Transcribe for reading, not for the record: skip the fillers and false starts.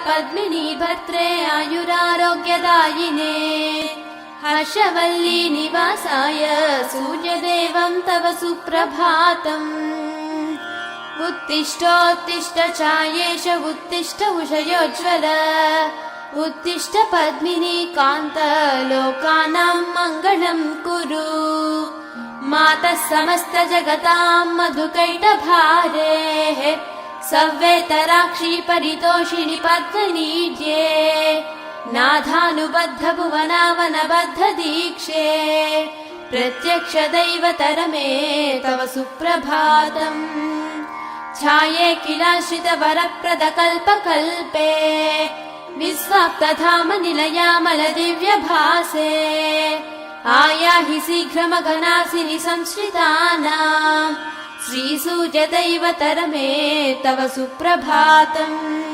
पद्मिनी भर्त्रे आयुरारोग्यदायिने हर्षवल्ली निवासाय सूर्यदेवं तव सुप्रभातम् उत्तिष्ठोत्तिष्ठ चायेश उत्तिष्ठ उषयोज्ज्वल उत्तिष्ठ पद्मिनी कान्त लोकानां मङ्गलं कुरु मातः समस्त जगतां मधुकैटभारेः सव्येतराक्षी परितोषिणि पद्मनीड्ये नाथानुबद्ध भुवनावनबद्ध दीक्षे प्रत्यक्ष दैवतरमे तव सुप्रभातम् ध्याये किलाश्रित वरप्रद कल्पकल्पे विस्वाप्तधाम निलयामल दिव्यभासे आयाहि शीघ्रमघनासिनि संश्रितानां श्रीसूर्यदैवतरमे तव सुप्रभातम्।